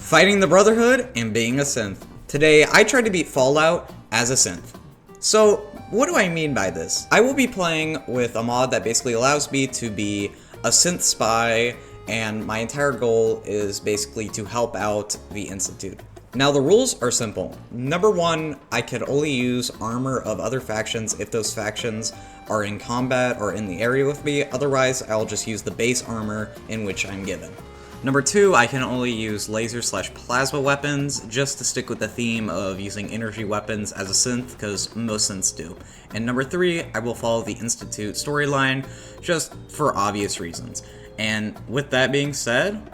Fighting the Brotherhood and being a synth. Today, I tried to beat Fallout as a synth. So, what do I mean by this? I will be playing with a mod that basically allows me to be a synth spy, and my entire goal is basically to help out the Institute. Now, the rules are simple. Number one, I could only use armor of other factions if those factions are in combat or in the area with me. Otherwise, I'll just use the base armor in which I'm given. Number two, I can only use laser/plasma weapons, just to stick with the theme of using energy weapons as a synth, because most synths do. And number three, I will follow the Institute storyline, just for obvious reasons. And with that being said,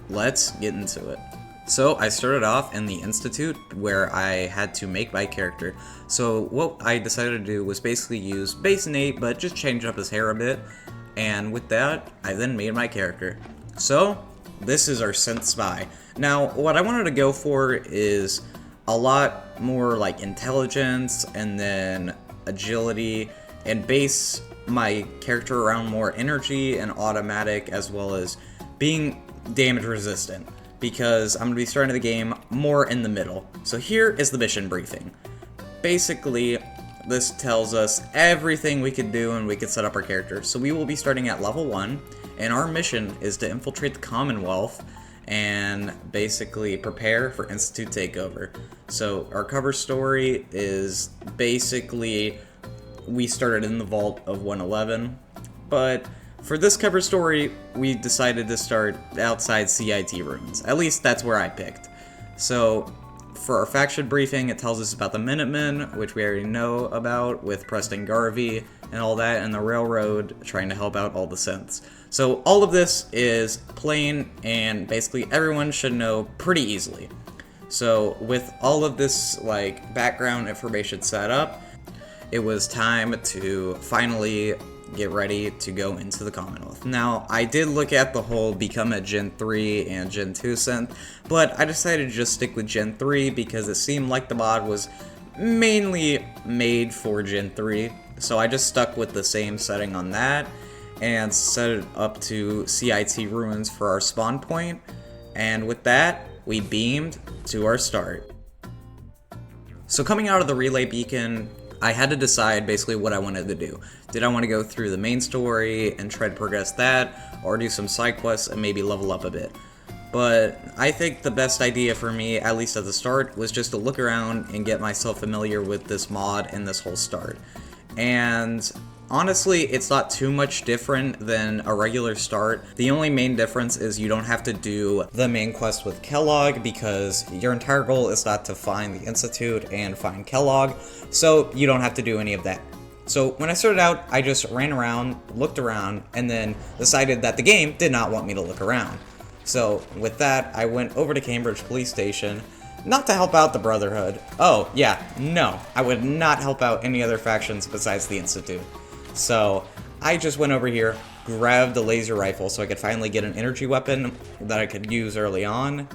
let's get into it. So I started off in the Institute, where I had to make my character. So what I decided to do was basically use base Nate, but just change up his hair a bit. And with that, I then made my character. So this is our synth spy. Now, what I wanted to go for is a lot more like intelligence and then agility, and base my character around more energy and automatic, as well as being damage resistant, because I'm going to be starting the game more in the middle. So here is the mission briefing. Basically, this tells us everything we could do and we could set up our character. So we will be starting at level 1, and our mission is to infiltrate the Commonwealth and basically prepare for Institute takeover. So our cover story is basically we started in the vault of 111, but for this cover story, we decided to start outside CIT ruins. At least that's where I picked. So for our faction briefing, it tells us about the Minutemen, which we already know about with Preston Garvey and all that, and the Railroad trying to help out all the synths. So all of this is plain, and basically everyone should know pretty easily. So with all of this like background information set up, it was time to finally get ready to go into the Commonwealth. Now, I did look at the whole become a Gen 3 and Gen 2 synth, but I decided to just stick with Gen 3 because it seemed like the mod was mainly made for Gen 3. So I just stuck with the same setting on that and set it up to CIT ruins for our spawn point. And with that, we beamed to our start. So coming out of the relay beacon, I had to decide basically what I wanted to do. Did I want to go through the main story and try to progress that, or do some side quests and maybe level up a bit? But I think the best idea for me, at least at the start, was just to look around and get myself familiar with this mod and this whole start. And honestly, it's not too much different than a regular start. The only main difference is you don't have to do the main quest with Kellogg, because your entire goal is not to find the Institute and find Kellogg, so you don't have to do any of that. So when I started out, I just ran around, looked around, and then decided that the game did not want me to look around. So with that, I went over to Cambridge Police Station, not to help out the Brotherhood. Oh yeah, no, I would not help out any other factions besides the Institute. So I just went over here, grabbed the laser rifle so I could finally get an energy weapon that I could use early on,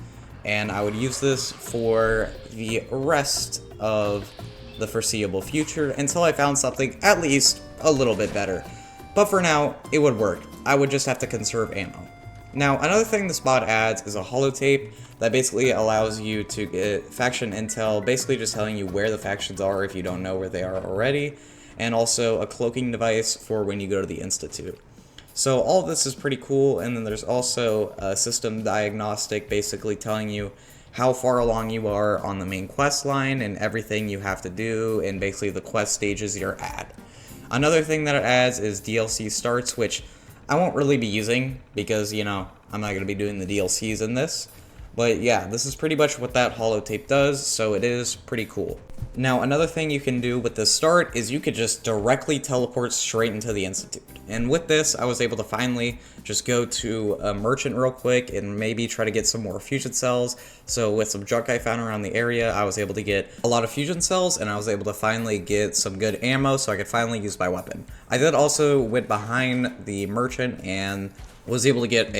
and I would use this for the rest of the foreseeable future until I found something at least a little bit better. But for now, it would work. I would just have to conserve ammo. Now, another thing this mod adds is a holotape that basically allows you to get faction intel, basically just telling you where the factions are if you don't know where they are already, and also a cloaking device for when you go to the Institute. So all of this is pretty cool, and then there's also a system diagnostic basically telling you how far along you are on the main quest line and everything you have to do, and basically the quest stages you're at. Another thing that it adds is DLC starts, which I won't really be using because, you know, I'm not going to be doing the DLCs in this. But yeah, this is pretty much what that holotape does, so it is pretty cool. Now, another thing you can do with this start is you could just directly teleport straight into the Institute. And with this, I was able to finally just go to a merchant real quick and maybe try to get some more fusion cells. So with some junk I found around the area, I was able to get a lot of fusion cells, and I was able to finally get some good ammo so I could finally use my weapon. I then also went behind the merchant and was able to get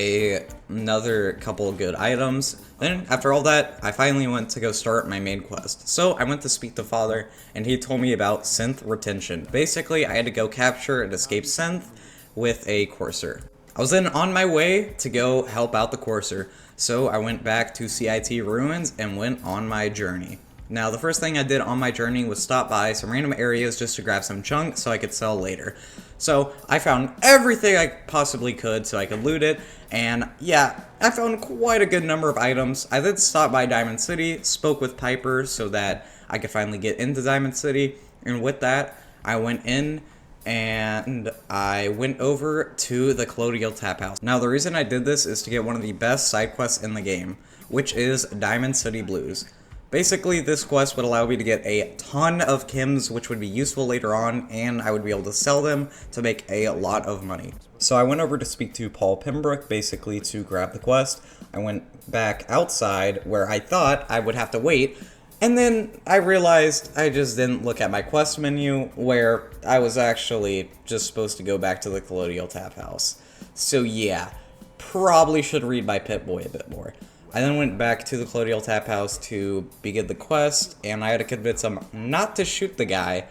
another couple of good items. Then, after all that, I finally went to go start my main quest. So, I went to speak to Father, and he told me about Synth Retention. Basically, I had to go capture and escape synth with a courser. I was then on my way to go help out the courser, so I went back to CIT Ruins and went on my journey. Now, the first thing I did on my journey was stop by some random areas just to grab some junk so I could sell later. So I found everything I possibly could so I could loot it, and yeah, I found quite a good number of items. I then stopped by Diamond City, spoke with Piper so that I could finally get into Diamond City, and with that, I went in and I went over to the Colonial Tap House. Now, the reason I did this is to get one of the best side quests in the game, which is Diamond City Blues. Basically, this quest would allow me to get a ton of chems, which would be useful later on, and I would be able to sell them to make a lot of money. So I went over to speak to Paul Pembroke, basically to grab the quest. I went back outside where I thought I would have to wait, and then I realized I just didn't look at my quest menu, where I was actually just supposed to go back to the Colonial Tap House. So yeah, probably should read my Pip-Boy a bit more. I then went back to the Colonial Tap House to begin the quest, and I had to convince him not to shoot the guy.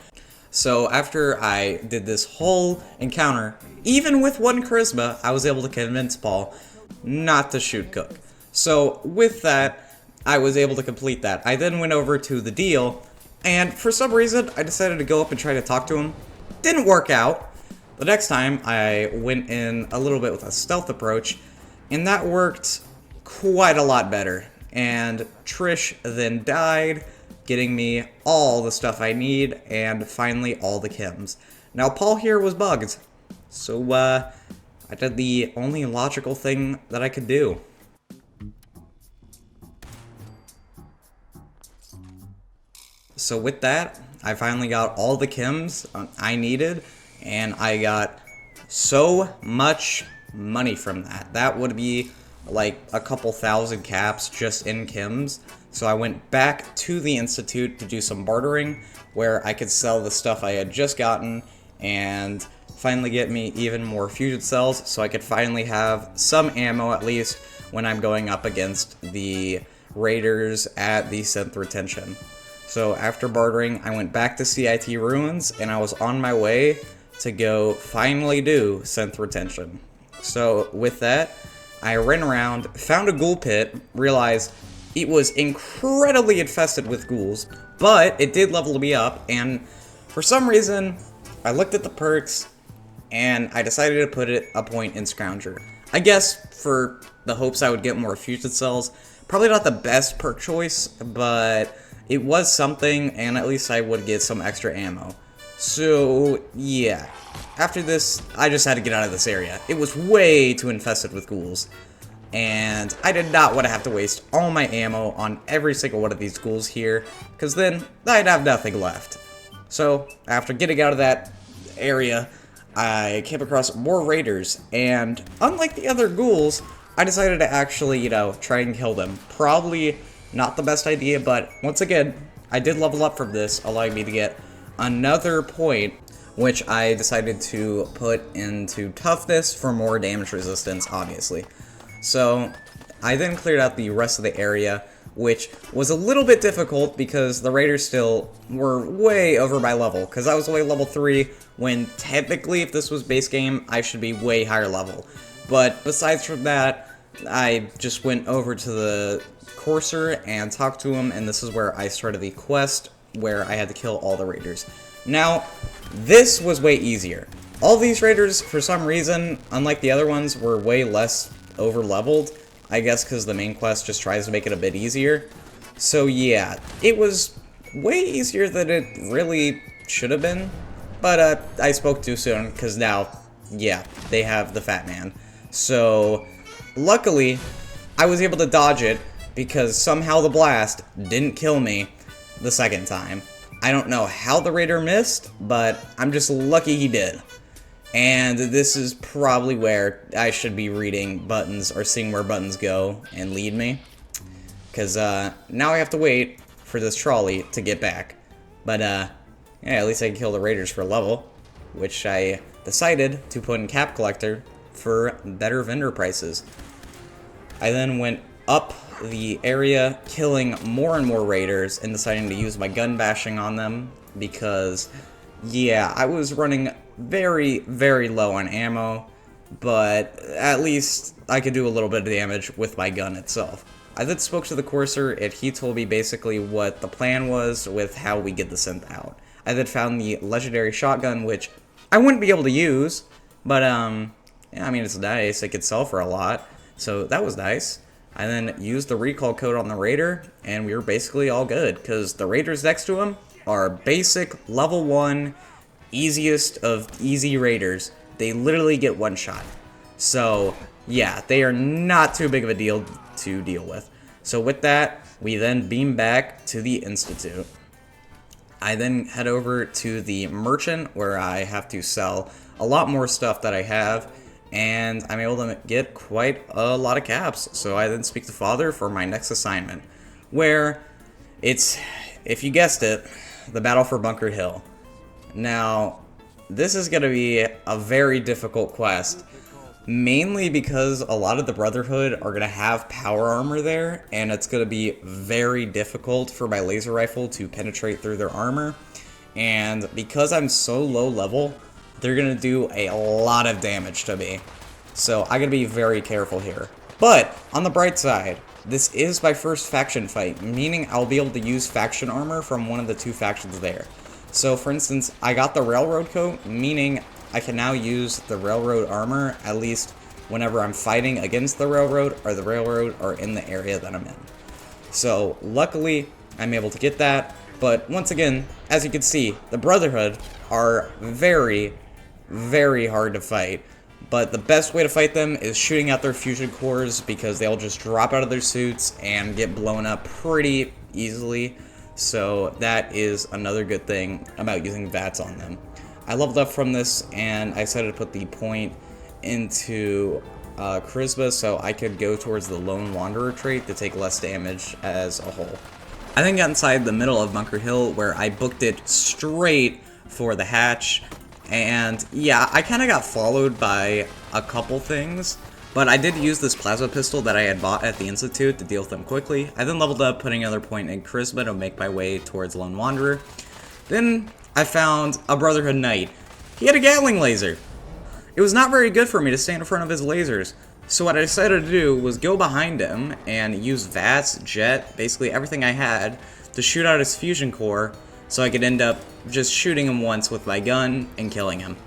So after I did this whole encounter, even with 1 charisma, I was able to convince Paul not to shoot Cook. So with that, I was able to complete that. I then went over to the deal, and for some reason, I decided to go up and try to talk to him. Didn't work out. The next time, I went in a little bit with a stealth approach, and that worked quite a lot better. And Trish then died, getting me all the stuff I need, and finally all the chems. Now, Paul here was bugged, so I did the only logical thing that I could do. So with that, I finally got all the chems I needed, and I got so much money from that. That would be like a couple thousand caps just in chems. So I went back to the Institute to do some bartering, where I could sell the stuff I had just gotten, and finally get me even more fusion cells, so I could finally have some ammo at least when I'm going up against the raiders at the Synth Retention. So after bartering, I went back to CIT Ruins, and I was on my way to go finally do Synth Retention. So with that, I ran around, found a ghoul pit, realized it was incredibly infested with ghouls, but it did level me up, and for some reason, I looked at the perks, and I decided to put it a point in Scrounger. I guess for the hopes I would get more fusion cells. Probably not the best perk choice, but it was something, and at least I would get some extra ammo. So, yeah. After this, I just had to get out of this area. It was way too infested with ghouls, and I did not want to have to waste all my ammo on every single one of these ghouls here, because then I'd have nothing left. So, after getting out of that area, I came across more raiders, and unlike the other ghouls, I decided to actually, try and kill them. Probably not the best idea, but once again, I did level up from this, allowing me to get another point, which I decided to put into toughness for more damage resistance, obviously. So I then cleared out the rest of the area, which was a little bit difficult because the raiders still were way over my level, because I was only level 3, when technically, if this was base game, I should be way higher level. But besides from that, I just went over to the courser and talked to him, and this is where I started the quest, where I had to kill all the raiders. Now, this was way easier. All these raiders, for some reason, unlike the other ones, were way less over-leveled. I guess because the main quest just tries to make it a bit easier. So yeah, it was way easier than it really should have been. But I spoke too soon, because now, yeah, they have the Fat Man. So, luckily, I was able to dodge it, because somehow the blast didn't kill me the second time. I don't know how the raider missed, but I'm just lucky he did. And this is probably where I should be reading buttons or seeing where buttons go and lead me. Because now I have to wait for this trolley to get back. But yeah, at least I can kill the raiders for a level, which I decided to put in Cap Collector for better vendor prices. I then went up the area, killing more and more raiders, and deciding to use my gun bashing on them, because, yeah, I was running very, very low on ammo, but at least I could do a little bit of damage with my gun itself. I then spoke to the courser, and he told me basically what the plan was with how we get the synth out. I then found the legendary shotgun, which I wouldn't be able to use, but yeah, I mean, it's nice. It could sell for a lot, so that was nice. I then used the recall code on the raider, and we were basically all good, because the raiders next to him are basic level 1, easiest of easy raiders. They literally get one shot. So yeah, they are not too big of a deal to deal with. So with that, we then beam back to the Institute. I then head over to the merchant, where I have to sell a lot more stuff that I have, and I'm able to get quite a lot of caps. So I then speak to Father for my next assignment, where it's, if you guessed it, the battle for Bunker Hill. Now, this is going to be a very difficult quest, mainly because a lot of the Brotherhood are going to have power armor there, and it's going to be very difficult for my laser rifle to penetrate through their armor. And because I'm so low level, they're going to do a lot of damage to me. So I got to be very careful here. But on the bright side, this is my first faction fight, meaning I'll be able to use faction armor from one of the two factions there. So for instance, I got the railroad coat, meaning I can now use the railroad armor, at least whenever I'm fighting against the railroad are in the area that I'm in. So luckily, I'm able to get that, but once again, as you can see, the Brotherhood are very, very hard to fight. But the best way to fight them is shooting out their fusion cores, because they'll just drop out of their suits and get blown up pretty easily. So that is another good thing about using VATS on them. I leveled up from this, and I decided to put the point into Charisma so I could go towards the Lone Wanderer trait to take less damage as a whole. I then got inside the middle of Bunker Hill, where I booked it straight for the hatch. And yeah, I kind of got followed by a couple things, but I did use this plasma pistol that I had bought at the Institute to deal with them quickly. I then leveled up, putting another point in Charisma to make my way towards Lone Wanderer. Then I found a Brotherhood Knight. He had a Gatling laser. It was not very good for me to stand in front of his lasers, so what I decided to do was go behind him and use VATS, Jet, basically everything I had, to shoot out his fusion core, so I could end up just shooting him once with my gun and killing him.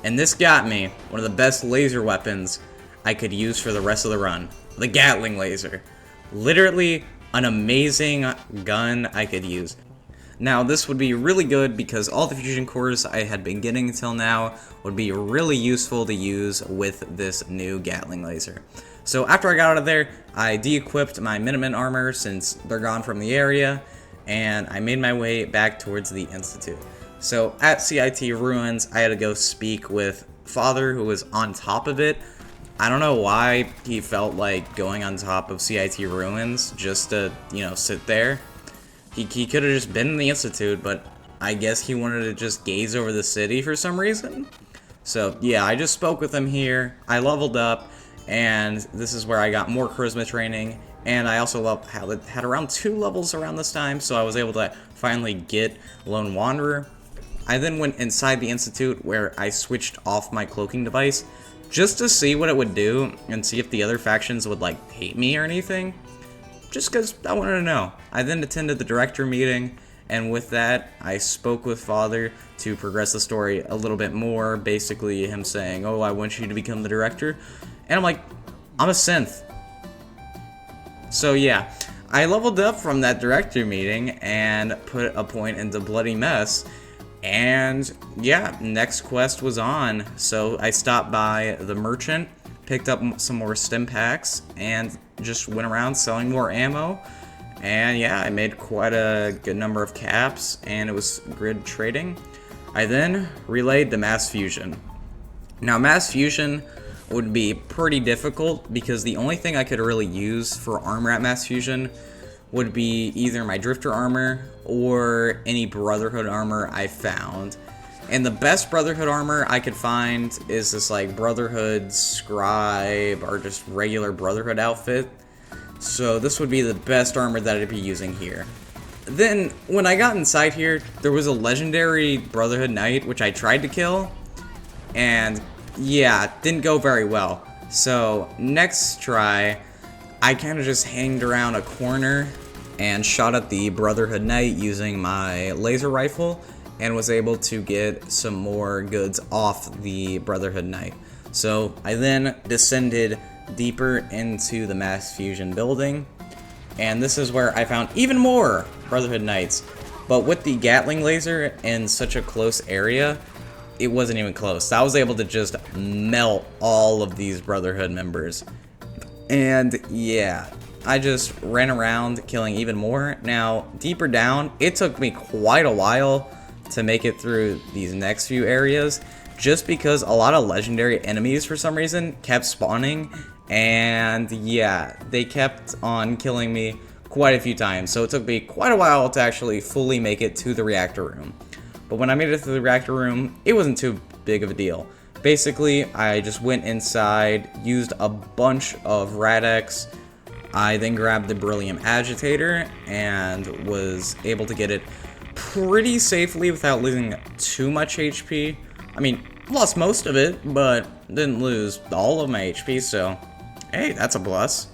And this got me one of the best laser weapons I could use for the rest of the run, the Gatling laser. Literally an amazing gun I could use. Now this would be really good because all the fusion cores I had been getting until now would be really useful to use with this new Gatling laser. So after I got out of there, I de-equipped my Minutemen armor since they're gone from the area, and I made my way back towards the Institute. So at CIT Ruins, I had to go speak with Father, who was on top of it. I don't know why he felt like going on top of CIT Ruins just to, sit there. He could have just been in the Institute, but I guess he wanted to just gaze over the city for some reason. So yeah, I just spoke with him here. I leveled up, and this is where I got more charisma training. And I also had around 2 levels around this time, so I was able to finally get Lone Wanderer. I then went inside the Institute, where I switched off my cloaking device just to see what it would do and see if the other factions would hate me or anything. Just because I wanted to know. I then attended the director meeting, and with that, I spoke with Father to progress the story a little bit more. Basically, him saying, "Oh, I want you to become the director," and I'm like, "I'm a synth." So yeah, I leveled up from that director meeting and put a point into Bloody Mess. And yeah, next quest was on. So I stopped by the merchant, picked up some more stim packs, and just went around selling more ammo. And yeah, I made quite a good number of caps, and it was grid trading. I then relayed the mass fusion. Now mass fusion would be pretty difficult because the only thing I could really use for armor at mass fusion would be either my drifter armor or any Brotherhood armor I found. And the best Brotherhood armor I could find is this Brotherhood scribe or just regular Brotherhood outfit. So this would be the best armor that I'd be using here. Then when I got inside here, there was a legendary Brotherhood Knight which I tried to kill, and yeah, didn't go very well. So next try, I kind of just hanged around a corner and shot at the Brotherhood Knight using my laser rifle and was able to get some more goods off the Brotherhood Knight. So I then descended deeper into the mass fusion building, and this is where I found even more Brotherhood Knights. But with the Gatling laser in such a close area, it wasn't even close. I was able to just melt all of these Brotherhood members. And yeah, I just ran around killing even more. Now, deeper down, it took me quite a while to make it through these next few areas, just because a lot of legendary enemies for some reason kept spawning, and yeah, they kept on killing me quite a few times, so it took me quite a while to actually fully make it to the reactor room. But when I made it to the reactor room, it wasn't too big of a deal. Basically, I just went inside, used a bunch of Radex. I then grabbed the Beryllium Agitator and was able to get it pretty safely without losing too much HP. I mean, lost most of it, but didn't lose all of my HP, so hey, that's a plus.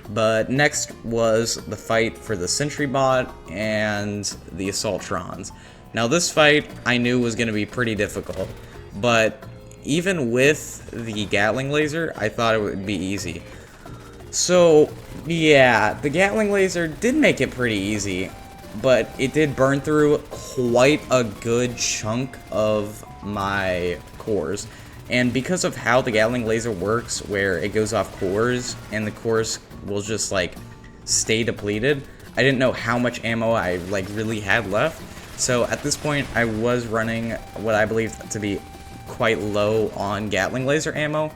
But next was the fight for the Sentry Bot and the Assaultrons. Now this fight I knew was going to be pretty difficult, but even with the Gatling laser, I thought it would be easy. So yeah, the Gatling laser did make it pretty easy, but it did burn through quite a good chunk of my cores. And because of how the Gatling laser works, where it goes off cores and the cores will just like stay depleted, I didn't know how much ammo I like really had left. So at this point I was running what I believe to be quite low on Gatling laser ammo,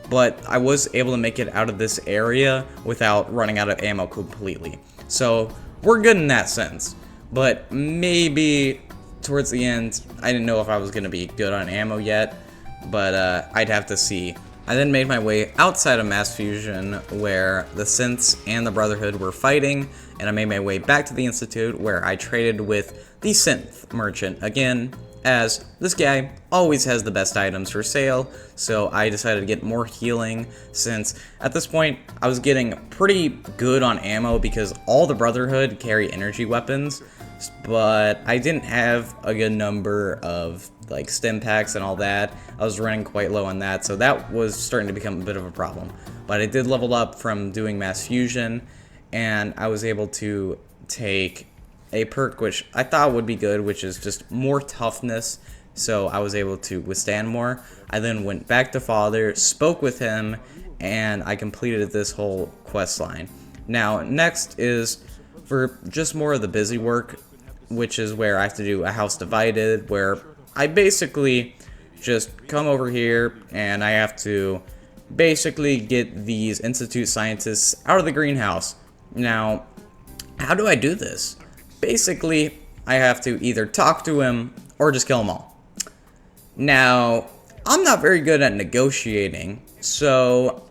but I was able to make it out of this area without running out of ammo completely. So we're good in that sense, but maybe towards the end, I didn't know if I was going to be good on ammo yet, but I'd have to see. I then made my way outside of Mass Fusion, where the Synths and the Brotherhood were fighting, and I made my way back to the Institute, where I traded with the Synth Merchant again, as this guy always has the best items for sale, so I decided to get more healing, since at this point I was getting pretty good on ammo because all the Brotherhood carry energy weapons, but I didn't have a good number of like stim packs and all that. I was running quite low on that, so that was starting to become a bit of a problem. But I did level up from doing Mass Fusion, and I was able to take a perk which I thought would be good, which is just more toughness, so I was able to withstand more. I then went back to Father, spoke with him, and I completed this whole quest line. Now, next is for just more of the busy work, which is where I have to do a House Divided, where I basically just come over here and I have to basically get these Institute scientists out of the greenhouse. Now, how do I do this? Basically, I have to either talk to him or just kill them all. Now, I'm not very good at negotiating, so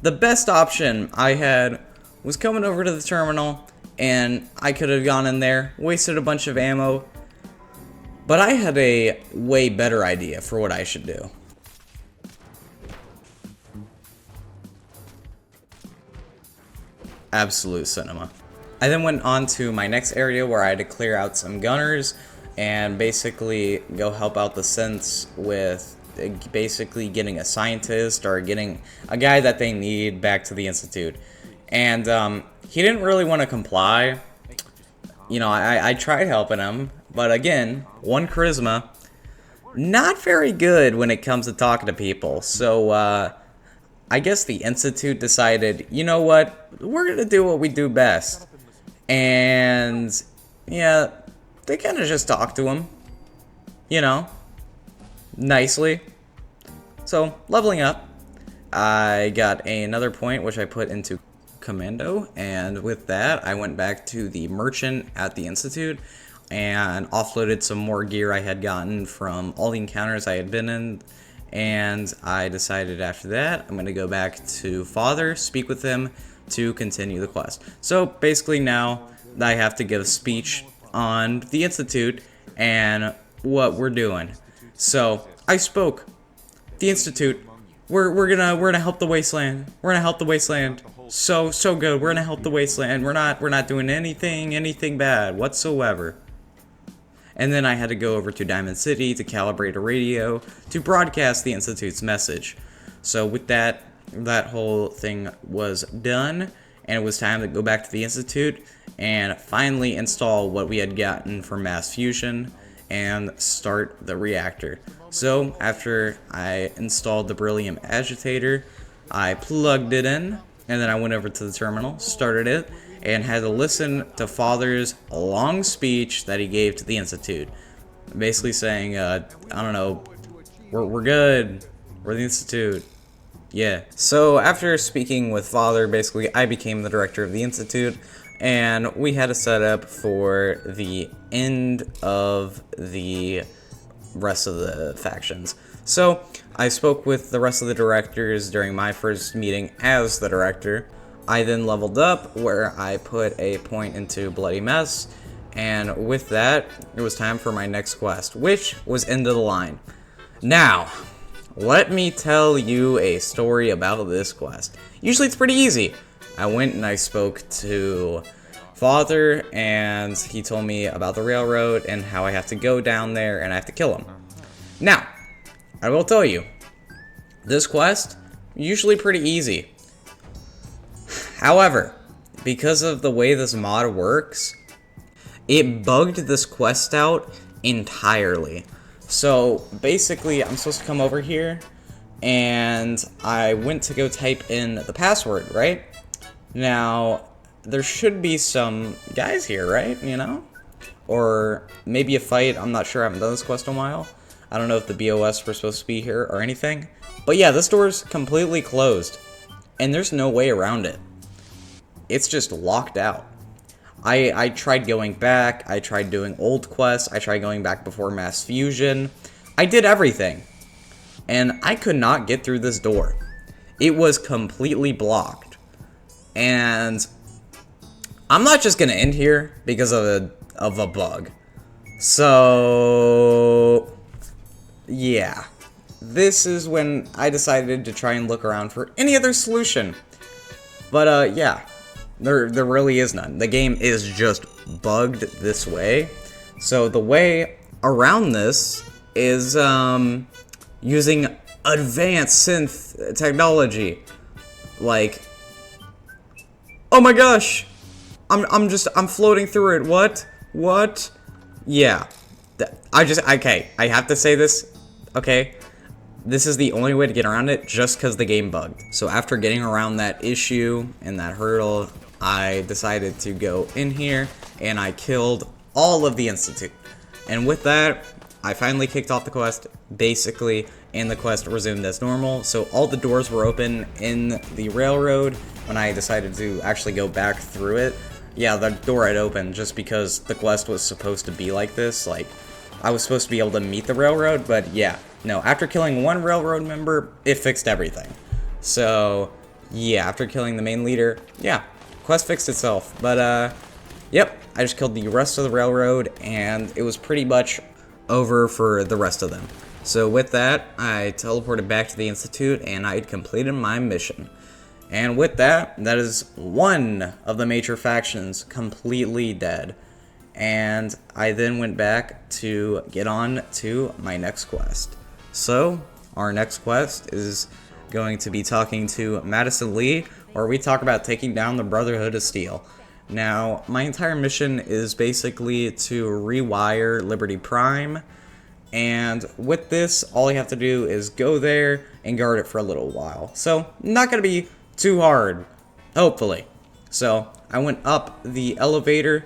the best option I had was coming over to the terminal, and I could have gone in there, wasted a bunch of ammo, but I had a way better idea for what I should do. Absolute cinema. I then went on to my next area where I had to clear out some gunners and basically go help out the synths with basically getting a scientist or getting a guy that they need back to the Institute. And he didn't really want to comply. You know, I tried helping him, but again, 1 charisma, not very good when it comes to talking to people. So I guess the Institute decided, you know what, we're going to do what we do best. And yeah, they kind of just talked to him, you know, nicely. So leveling up, I got another point which I put into Commando, and with that I went back to the Merchant at the Institute and offloaded some more gear I had gotten from all the encounters I had been in. And I decided after that I'm going to go back to Father, speak with him to continue the quest. So basically now I have to give a speech on the Institute and what we're doing. So I spoke the Institute. We're gonna help the wasteland. We're gonna help the wasteland. So good. We're gonna help the wasteland. We're not doing anything bad whatsoever. And then I had to go over to Diamond City to calibrate a radio to broadcast the Institute's message. So with that whole thing was done, and it was time to go back to the Institute and finally install what we had gotten from mass fusion and start the reactor. So after I installed the beryllium agitator, I plugged it in, and then I went over to the terminal, started it, and had to listen to Father's long speech that he gave to the Institute. Basically saying, I don't know, we're good, we're the Institute. Yeah. So after speaking with Father, basically I became the director of the Institute, and we had a setup for the end of the rest of the factions. So I spoke with the rest of the directors during my first meeting as the director. I then leveled up where I put a point into Bloody Mess, and with that, it was time for my next quest, which was End of the Line. Now, let me tell you a story about this quest. Usually it's pretty easy. I went and I spoke to Father, and he told me about the railroad and how I have to go down there and I have to kill him. Now, I will tell you, this quest, usually pretty easy. However, because of the way this mod works, it bugged this quest out entirely. So basically, I'm supposed to come over here, and I went to go type in the password, right? Now, there should be some guys here, right? You know? Or maybe a fight. I'm not sure. I haven't done this quest in a while. I don't know if the BOS were supposed to be here or anything. But yeah, this door's completely closed, and there's no way around it. It's just locked out. I tried going back, I tried doing old quests, I tried going back before mass fusion. I did everything, and I could not get through this door. It was completely blocked. And I'm not just gonna end here because of a bug. So yeah, this is when I decided to try and look around for any other solution. But yeah. There really is none. The game is just bugged this way. So the way around this is using advanced synth technology. Like, oh my gosh, I'm floating through it. What? Yeah, okay. I have to say this. Okay. This is the only way to get around it just because the game bugged. So after getting around that issue and that hurdle, I decided to go in here and I killed all of the Institute. And with that, I finally kicked off the quest, basically, and the quest resumed as normal. So all the doors were open in the railroad when I decided to actually go back through it. Yeah, the door had opened just because the quest was supposed to be like this. Like, I was supposed to be able to meet the railroad, but yeah. No, after killing one railroad member, it fixed everything. So, yeah, after killing the main leader, yeah, quest fixed itself. But, yep, I just killed the rest of the railroad, and it was pretty much over for the rest of them. So with that, I teleported back to the Institute, and I had completed my mission. And with that, that is one of the major factions completely dead. And I then went back to get on to my next quest. So, our next quest is going to be talking to Madison Lee, where we talk about taking down the Brotherhood of Steel. Now, my entire mission is basically to rewire Liberty Prime, and with this, all you have to do is go there and guard it for a little while. So, not going to be too hard, hopefully. So, I went up the elevator,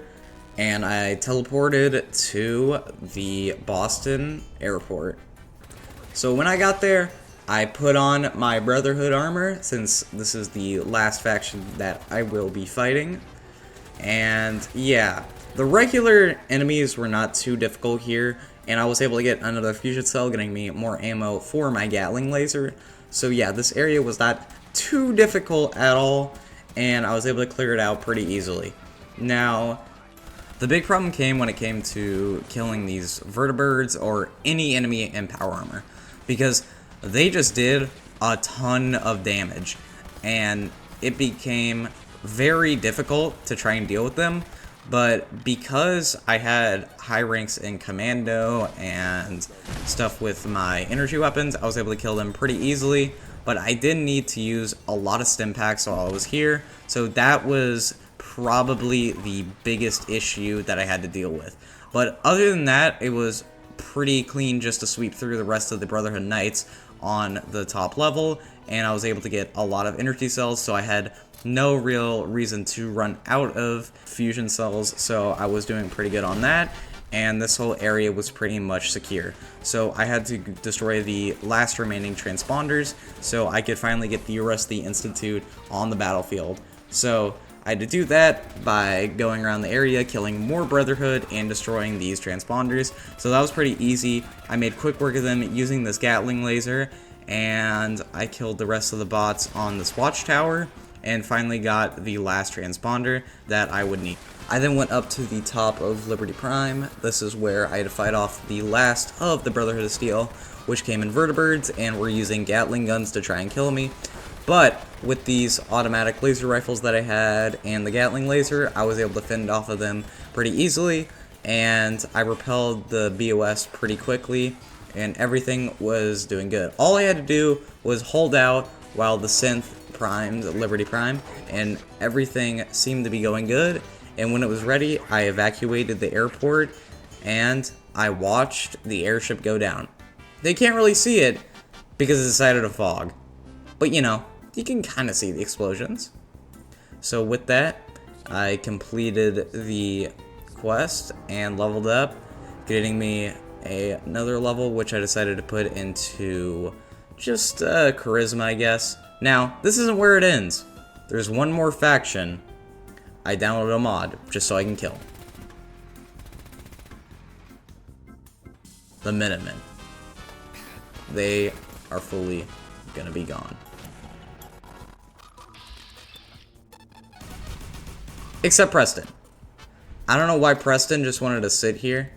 and I teleported to the Boston airport. So when I got there, I put on my Brotherhood armor, since this is the last faction that I will be fighting. And yeah, the regular enemies were not too difficult here, and I was able to get another fusion cell, getting me more ammo for my Gatling laser. So yeah, this area was not too difficult at all, and I was able to clear it out pretty easily. Now, the big problem came when it came to killing these vertibirds or any enemy in power armor, because they just did a ton of damage, and it became very difficult to try and deal with them. But because I had high ranks in commando and stuff with my energy weapons, I was able to kill them pretty easily. But I did need to use a lot of stim packs while I was here, so that was probably the biggest issue that I had to deal with. But other than that, it was pretty clean just to sweep through the rest of the Brotherhood Knights on the top level, and I was able to get a lot of energy cells, so I had no real reason to run out of fusion cells, so I was doing pretty good on that, and this whole area was pretty much secure. So I had to destroy the last remaining transponders so I could finally get the rest of the Institute on the battlefield. So I had to do that by going around the area, killing more Brotherhood, and destroying these transponders. So that was pretty easy. I made quick work of them using this Gatling laser, and I killed the rest of the bots on this watchtower, and finally got the last transponder that I would need. I then went up to the top of Liberty Prime. This is where I had to fight off the last of the Brotherhood of Steel, which came in vertibirds and were using Gatling guns to try and kill me. But with these automatic laser rifles that I had and the Gatling laser, I was able to fend off of them pretty easily, and I repelled the BOS pretty quickly, and everything was doing good. All I had to do was hold out while the synth primed Liberty Prime, and everything seemed to be going good. And when it was ready, I evacuated the airport, and I watched the airship go down. They can't really see it because it's inside of the fog, but you know, you can kind of see the explosions. So with that, I completed the quest and leveled up, getting me another level, which I decided to put into just charisma, I guess. Now, this isn't where it ends. There's one more faction. I downloaded a mod just so I can kill the Minutemen. They are fully gonna be gone. Except Preston. I don't know why Preston just wanted to sit here.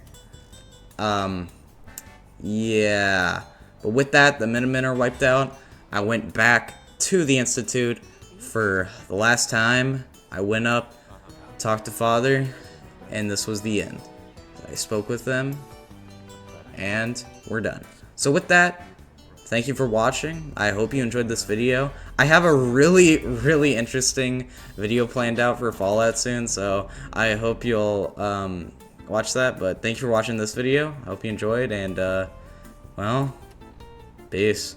Yeah. But with that, the Minutemen are wiped out. I went back to the Institute for the last time. I went up, talked to Father, and this was the end. I spoke with them, and we're done. So with that, thank you for watching. I hope you enjoyed this video. I have a really interesting video planned out for Fallout soon, so I hope you'll watch that. But thank you for watching this video. I hope you enjoyed, and well, peace.